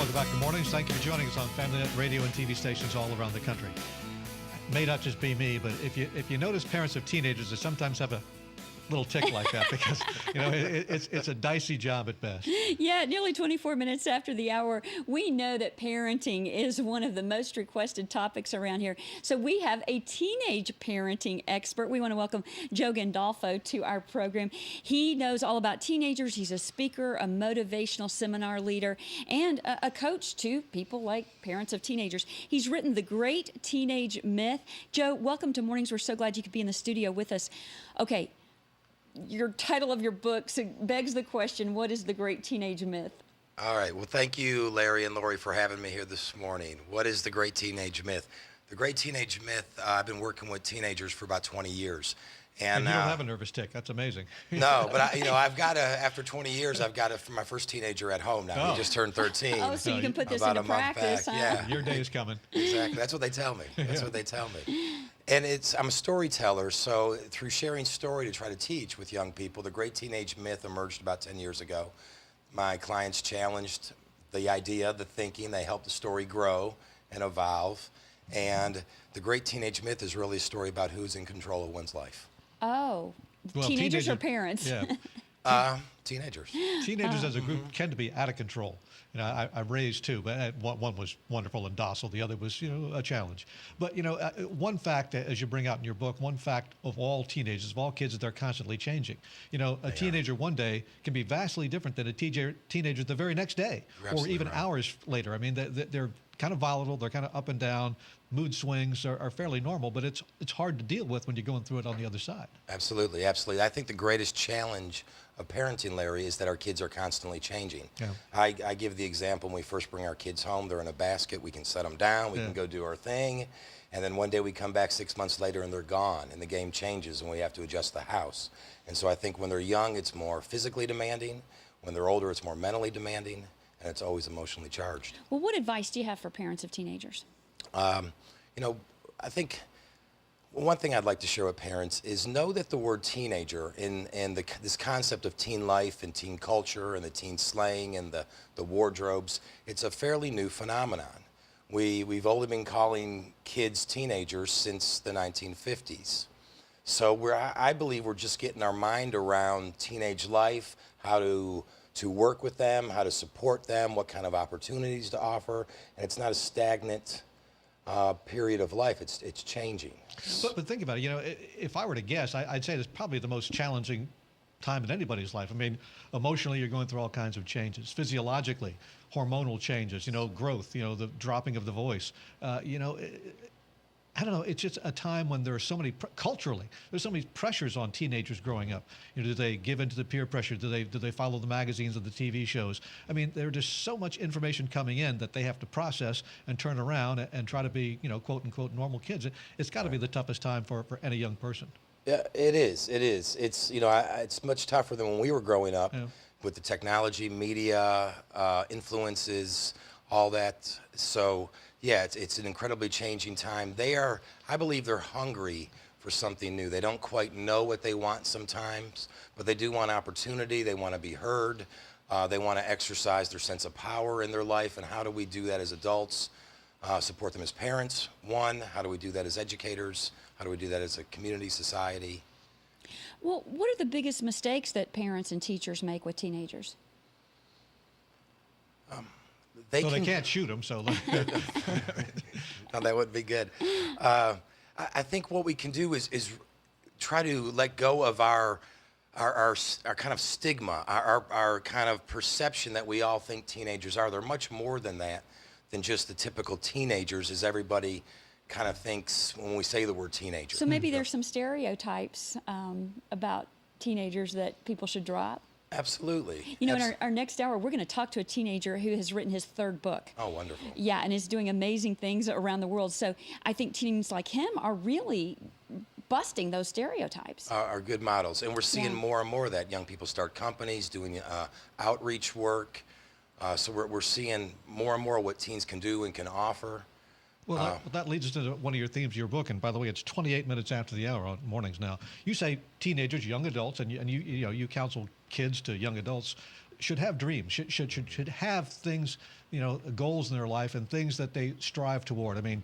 Welcome back to Mornings. Thank you for joining us on FamilyNet radio and TV stations all around the country. May not just be me, but if you notice parents of teenagers, they sometimes have a little tick like that because it's a dicey job at best. Yeah, nearly 24 minutes after the hour, we know that parenting is one of the most requested topics around here. So we have a teenage parenting expert. We want to welcome Joe Gandolfo to our program. He knows all about teenagers. He's a speaker, a motivational seminar leader, and a coach to people like parents of teenagers. He's written The Great Teenage Myth. Joe, welcome to Mornings. We're so glad you could be in the studio with us. Okay. Your title of your book begs the question, what is the great teenage myth? All right. Well, thank you, Larry and Lorri, for having me here this morning. What is the great teenage myth? The great teenage myth, I've been working with teenagers for about 20 years. And you don't have a nervous tick. That's amazing. No, but I've got after 20 years, I've got for my first teenager at home now. He just turned 13. Oh, so you can put this into practice, huh? Yeah. Your day is coming. Exactly. That's what they tell me. That's what they tell me. And I'm a storyteller, so through sharing story to try to teach with young people, the great teenage myth emerged about 10 years ago. My clients challenged the idea, the thinking. They helped the story grow and evolve. And the great teenage myth is really a story about who's in control of one's life. Oh, well, teenagers or parents? Yeah. Teenagers. Teenagers as a group tend to be out of control. I raised two, but one was wonderful and docile. The other was, a challenge. But, one fact, as you bring out in your book, one fact of all teenagers, of all kids, is they're constantly changing. A teenager one day can be vastly different than a teenager the very next day or even hours later. I mean, they're kind of volatile. They're kind of up and down. Mood swings are fairly normal, but it's hard to deal with when you're going through it on the other side. Absolutely, absolutely. I think the greatest challenge of parenting, Larry, is that our kids are constantly changing. Yeah. I give the example when we first bring our kids home, they're in a basket, we can set them down, we can go do our thing, and then one day we come back 6 months later and they're gone, and the game changes and we have to adjust the house. And so I think when they're young, it's more physically demanding. When they're older, it's more mentally demanding, and it's always emotionally charged. Well, what advice do you have for parents of teenagers? I think one thing I'd like to share with parents is know that the word teenager and this concept of teen life and teen culture and the teen slang and the wardrobes, it's a fairly new phenomenon. We've only been calling kids teenagers since the 1950s. So I believe we're just getting our mind around teenage life, how to work with them, how to support them, what kind of opportunities to offer, and it's not a stagnant period of life. It's changing. But think about it. If I were to guess, I'd say it's probably the most challenging time in anybody's life. I mean, emotionally, you're going through all kinds of changes. Physiologically, hormonal changes. Growth. The dropping of the voice. I don't know. It's just a time when there are so many culturally. There's so many pressures on teenagers growing up. Do they give into the peer pressure? Do they follow the magazines and the TV shows? I mean, there's just so much information coming in that they have to process and turn around and try to be, quote unquote, normal kids. It's got to be the toughest time for any young person. Yeah, it is. It is. It's it's much tougher than when we were growing up with the technology, media, influences, all that. So. Yeah, it's an incredibly changing time. I believe they're hungry for something new. They don't quite know what they want sometimes, but they do want opportunity. They want to be heard. They want to exercise their sense of power in their life. And how do we do that as adults? Support them as parents, one. How do we do that as educators? How do we do that as a community, society? Well, what are the biggest mistakes that parents and teachers make with teenagers? They can't shoot them, so. No, that would be good. I think what we can do is try to let go of our kind of stigma, our kind of perception that we all think teenagers are. They're much more than that, than just the typical teenagers, as everybody kind of thinks when we say the word teenager. So maybe there's some stereotypes about teenagers that people should drop. Absolutely. In our next hour, we're going to talk to a teenager who has written his third book. Oh, wonderful. Yeah, and is doing amazing things around the world. So I think teens like him are really busting those stereotypes. Are good models. And we're seeing more and more of that. Young people start companies, doing outreach work. So we're seeing more and more what teens can do and can offer. Well, that leads us to one of your themes of your book. And by the way, it's 28 minutes after the hour on mornings now. You say teenagers, young adults, and you counsel kids to young adults should have dreams, should have things, goals in their life and things that they strive toward. I mean,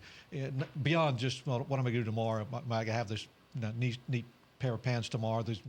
beyond just, well, what am I going to do tomorrow? Am I going to have this neat pair of pants tomorrow? There's